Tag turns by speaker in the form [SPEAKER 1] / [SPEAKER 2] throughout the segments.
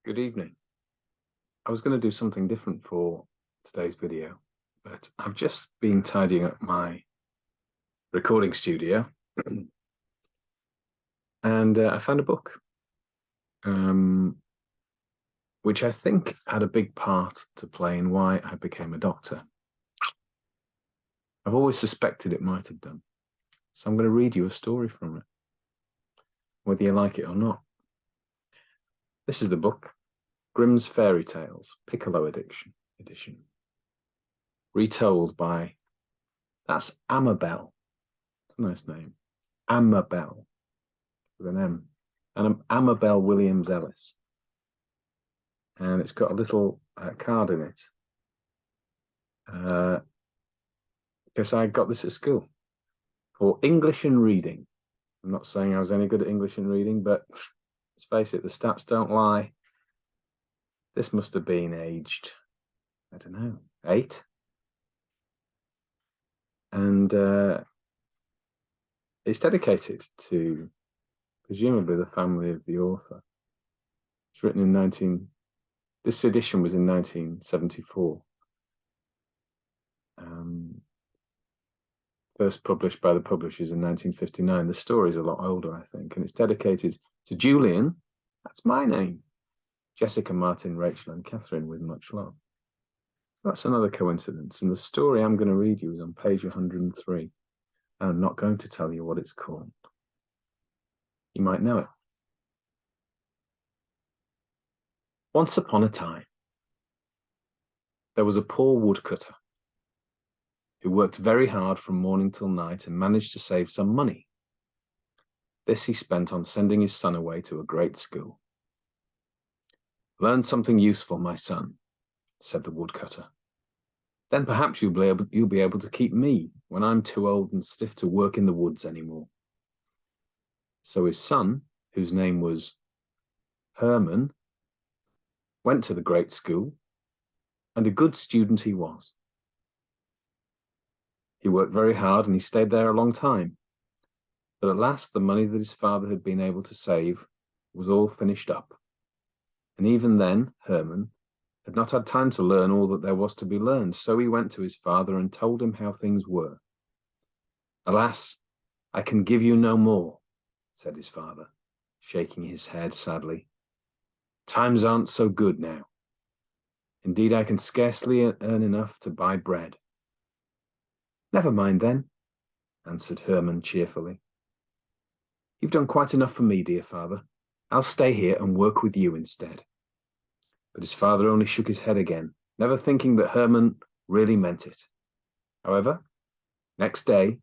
[SPEAKER 1] Good evening. I was going to do something different for today's video, but I've just been tidying up my recording studio and I found a book, um, which I think had a big part to play in why I became a doctor. I've always suspected it might have done. So I'm going to read you a story from it, whether you like it or not. This is the book, Grimm's Fairy Tales, Piccolo Edition, retold by, that's Amabel. It's a nice name. Amabel, with an M, and Amabel Williams Ellis. And it's got a little card in it. Because I got this at school for English and reading. I'm not saying I was any good at English and reading, but let's face it, the stats don't lie. This must have been aged, I don't know, 8. And it's dedicated to presumably the family of the author. It's written in this edition was in 1974. First published by the publishers in 1959. The story's a lot older, I think, and it's dedicated to Julian, that's my name, Jessica, Martin, Rachel, and Catherine, with much love. So that's another coincidence. And the story I'm going to read you is on page 103. And I'm not going to tell you what it's called. You might know it. Once upon a time, there was a poor woodcutter who worked very hard from morning till night and managed to save some money. This he spent on sending his son away to a great school. "Learn something useful, my son," said the woodcutter. "Then perhaps you'll be able to keep me when I'm too old and stiff to work in the woods anymore." So his son, whose name was Herman, went to the great school, and a good student he was. He worked very hard and he stayed there a long time. But at last the money that his father had been able to save was all finished up. And even then, Herman had not had time to learn all that there was to be learned, so he went to his father and told him how things were. "Alas, I can give you no more," said his father, shaking his head sadly. "Times aren't so good now. Indeed, I can scarcely earn enough to buy bread." "Never mind then," answered Herman cheerfully. "You've done quite enough for me, dear father. I'll stay here and work with you instead." But his father only shook his head again, never thinking that Herman really meant it. However, next day,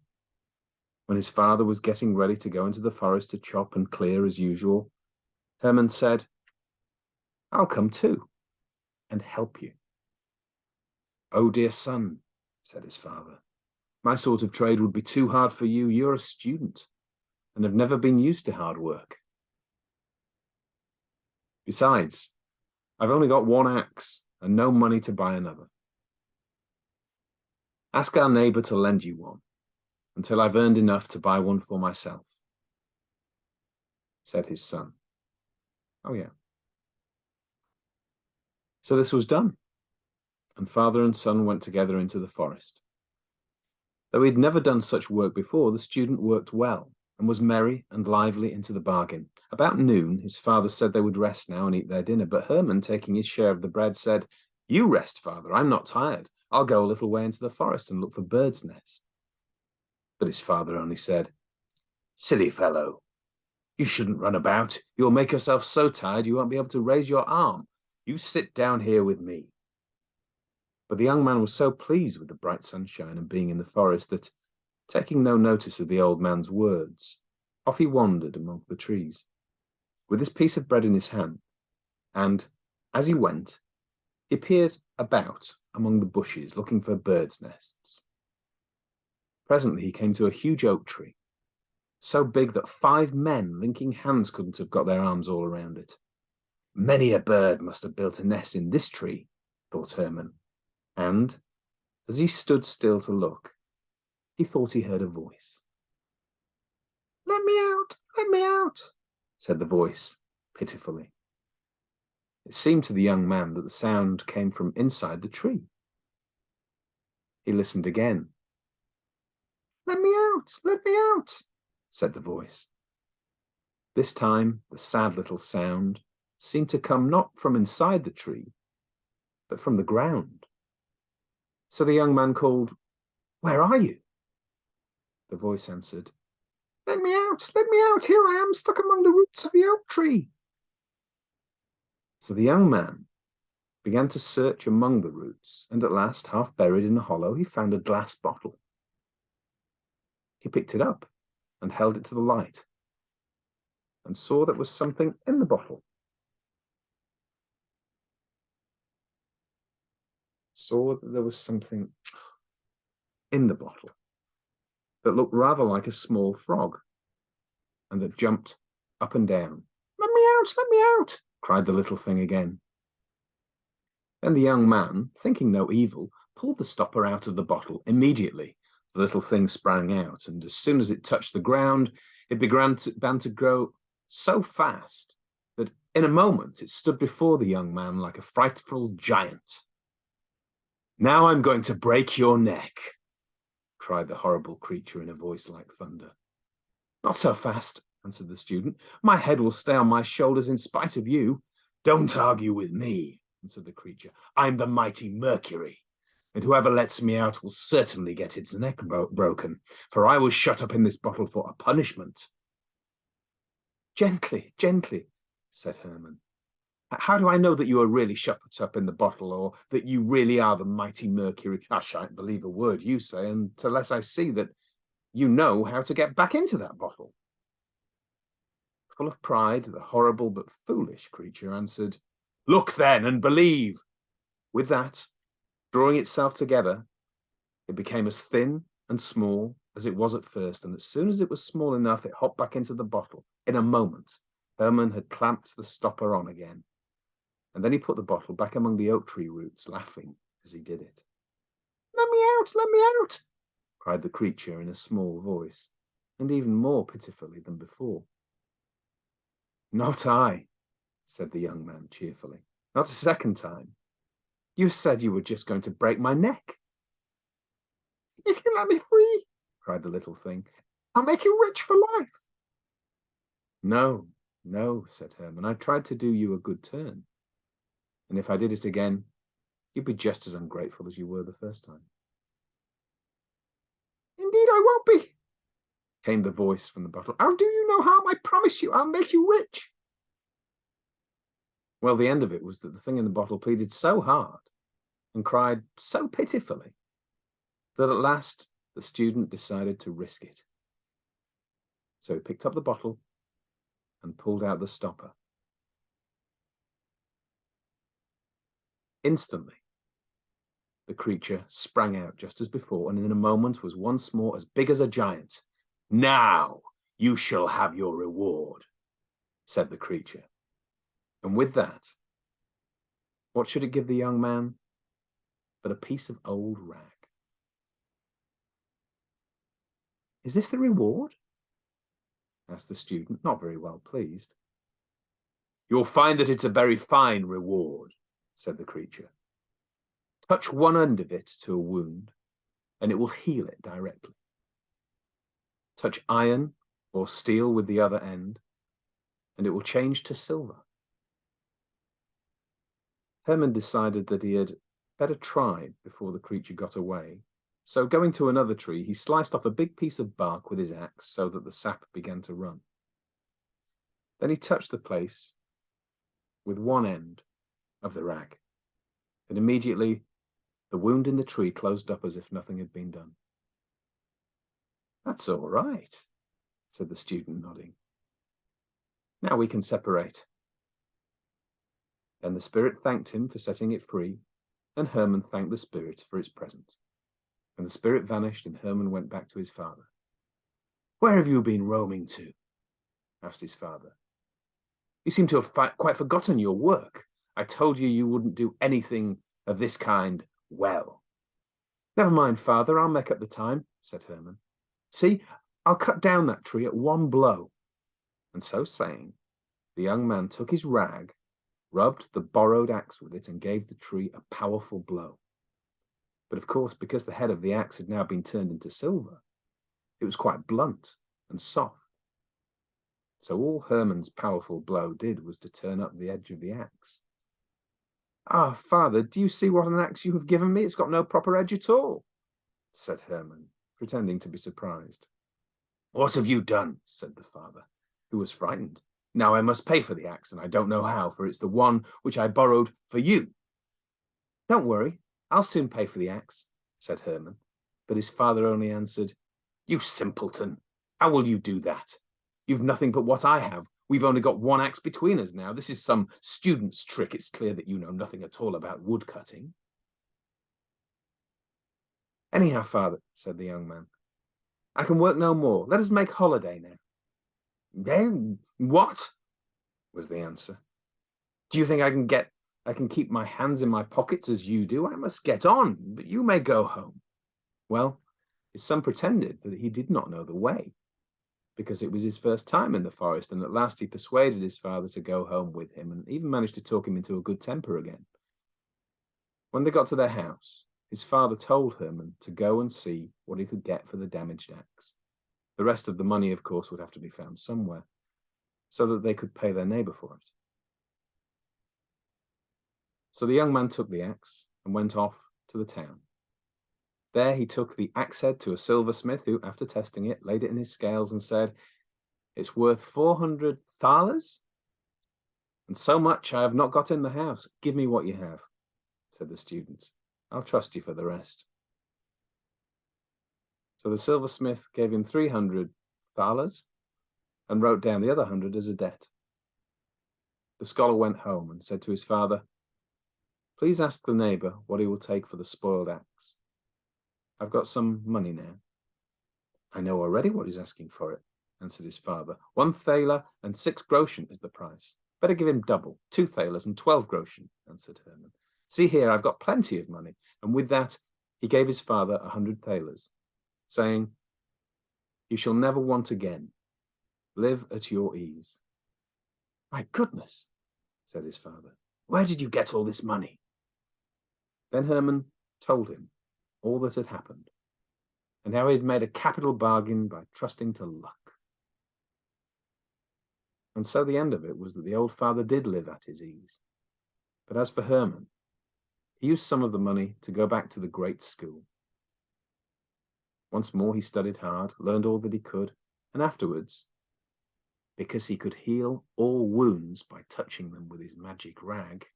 [SPEAKER 1] when his father was getting ready to go into the forest to chop and clear as usual, Herman said, "I'll come too, and help you." "Oh, dear son," said his father, "my sort of trade would be too hard for you. You're a student and have never been used to hard work. Besides, I've only got one axe and no money to buy another. Ask our neighbor to lend you one until I've earned enough to buy one for myself," said his son. Oh, yeah. So this was done, and father and son went together into the forest. Though he'd never done such work before, the student worked well and was merry and lively into the bargain. About noon, his father said they would rest now and eat their dinner, but Herman, taking his share of the bread, said, "You rest, father. I'm not tired. I'll go a little way into the forest and look for birds' nests." But his father only said, "Silly fellow, you shouldn't run about. You'll make yourself so tired you won't be able to raise your arm. You sit down here with me." But the young man was so pleased with the bright sunshine and being in the forest that, taking no notice of the old man's words, off he wandered among the trees, with his piece of bread in his hand, and, as he went, he peered about among the bushes, looking for birds' nests. Presently he came to a huge oak tree, so big that 5 men linking hands couldn't have got their arms all around it. "Many a bird must have built a nest in this tree," thought Herman, and, as he stood still to look, he thought he heard a voice. Let me out," said the voice pitifully. It seemed to the young man that the sound came from inside the tree. He listened again. "Let me out," said the voice. This time, the sad little sound seemed to come not from inside the tree, but from the ground. So the young man called, "Where are you?" The voice answered, let me out, here I am, stuck among the roots of the oak tree." So the young man began to search among the roots, and at last, half buried in a hollow, he found a glass bottle. He picked it up and held it to the light, and saw there was something in the bottle. That looked rather like a small frog, and that jumped up and down. Let me out, cried the little thing again. Then the young man, thinking no evil, pulled the stopper out of the bottle. Immediately, the little thing sprang out, and as soon as it touched the ground, it began to grow so fast that in a moment it stood before the young man like a frightful giant. "Now I'm going to break your neck," cried the horrible creature in a voice like thunder. "Not so fast," answered the student. "My head will stay on my shoulders in spite of you." "Don't argue with me," answered the creature. "I'm the mighty Mercury, and whoever lets me out will certainly get its neck broken, for I was shut up in this bottle for a punishment." Gently, said Herman. "How do I know that you are really shut up in the bottle, or that you really are the mighty Mercury? I shan't believe a word you say unless I see that you know how to get back into that bottle." Full of pride, the horrible but foolish creature answered, "Look then and believe." With that, drawing itself together, it became as thin and small as it was at first, and as soon as it was small enough, it hopped back into the bottle. In a moment, Herman had clamped the stopper on again, and then he put the bottle back among the oak tree roots, laughing as he did it. Let me out, cried the creature in a small voice, and even more pitifully than before. "Not I," said the young man cheerfully. "Not a second time. You said you were just going to break my neck." "If you let me free," cried the little thing, "I'll make you rich for life." No, said Herman. "I tried to do you a good turn. And if I did it again, you'd be just as ungrateful as you were the first time." "Indeed I won't be," came the voice from the bottle. "I'll do you no harm, I promise you. I'll make you rich." Well, the end of it was that the thing in the bottle pleaded so hard and cried so pitifully that at last the student decided to risk it. So he picked up the bottle and pulled out the stopper. Instantly, the creature sprang out just as before, and in a moment was once more as big as a giant. "Now you shall have your reward," said the creature. And with that, what should it give the young man but a piece of old rag? "Is this the reward?" asked the student, not very well pleased. "You'll find that it's a very fine reward," said the creature. "Touch one end of it to a wound, and it will heal it directly. Touch iron or steel with the other end, and it will change to silver." Herman decided that he had better try before the creature got away. So going to another tree, he sliced off a big piece of bark with his axe so that the sap began to run. Then he touched the place with one end of the rag, and immediately the wound in the tree closed up as if nothing had been done. "That's all right," said the student, nodding. "Now we can separate." Then the spirit thanked him for setting it free, and Herman thanked the spirit for its present. And the spirit vanished, and Herman went back to his father. "Where have you been roaming to?" asked his father. "You seem to have quite forgotten your work. I told you you wouldn't do anything of this kind well." "Never mind, father, I'll make up the time," said Herman. "See, I'll cut down that tree at one blow." And so saying, the young man took his rag rubbed the borrowed axe with it, and gave the tree a powerful blow. But of course, because the head of the axe had now been turned into silver, it was quite blunt and soft. So all Herman's powerful blow did was to turn up the edge of the axe. "Ah, father, do you see what an axe you have given me? It's got no proper edge at all," said Herman, pretending to be surprised. "What have you done?" said the father, who was frightened. "Now I must pay for the axe, and I don't know how, for it's the one which I borrowed for you." "Don't worry, I'll soon pay for the axe," said Herman. But his father only answered, "You simpleton! How will you do that? You've nothing but what I have. We've only got one axe between us now. This is some student's trick. It's clear that you know nothing at all about wood cutting." "Anyhow, father," said the young man, "I can work no more. Let us make holiday now." What?" was the answer. "Do you think I can keep my hands in my pockets as you do? I must get on, but you may go home." Well, his son pretended that he did not know the way, because it was his first time in the forest, and at last he persuaded his father to go home with him, and even managed to talk him into a good temper again. When they got to their house, his father told Herman to go and see what he could get for the damaged axe. The rest of the money, of course, would have to be found somewhere, so that they could pay their neighbor for it. So the young man took the axe and went off to the town. There he took the axe head to a silversmith, who, after testing it, laid it in his scales and said, "It's worth 400 thalers, and so much I have not got in the house. Give me what you have," said the student. "I'll trust you for the rest." So the silversmith gave him 300 thalers and wrote down the other 100 as a debt. The scholar went home and said to his father, "Please ask the neighbor what he will take for the spoiled axe. I've got some money now." "I know already what he's asking for it," answered his father. 1 thaler and 6 groschen is the price. "Better give him double, 2 thalers and 12 groschen, answered Herman. "See here, I've got plenty of money." And with that, he gave his father 100 thalers, saying, "You shall never want again. Live at your ease." "My goodness," said his father, "where did you get all this money?" Then Herman told him all that had happened, and how he had made a capital bargain by trusting to luck. And so the end of it was that the old father did live at his ease. But as for Herman, he used some of the money to go back to the great school. Once more he studied hard, learned all that he could, and afterwards, because he could heal all wounds by touching them with his magic rag,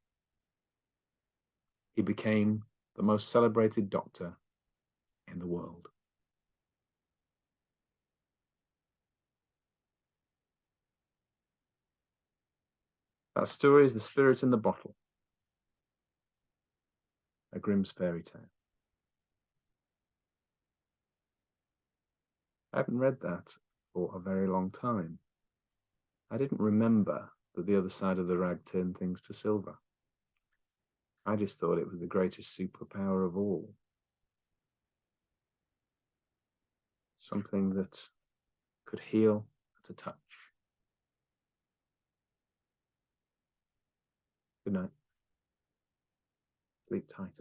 [SPEAKER 1] he became the most celebrated doctor in the world. That story is The Spirit in the Bottle, a Grimm's fairy tale. I haven't read that for a very long time. I didn't remember that the other side of the rag turned things to silver. I just thought it was the greatest superpower of all. Something that could heal at a touch. Good night. Sleep tight.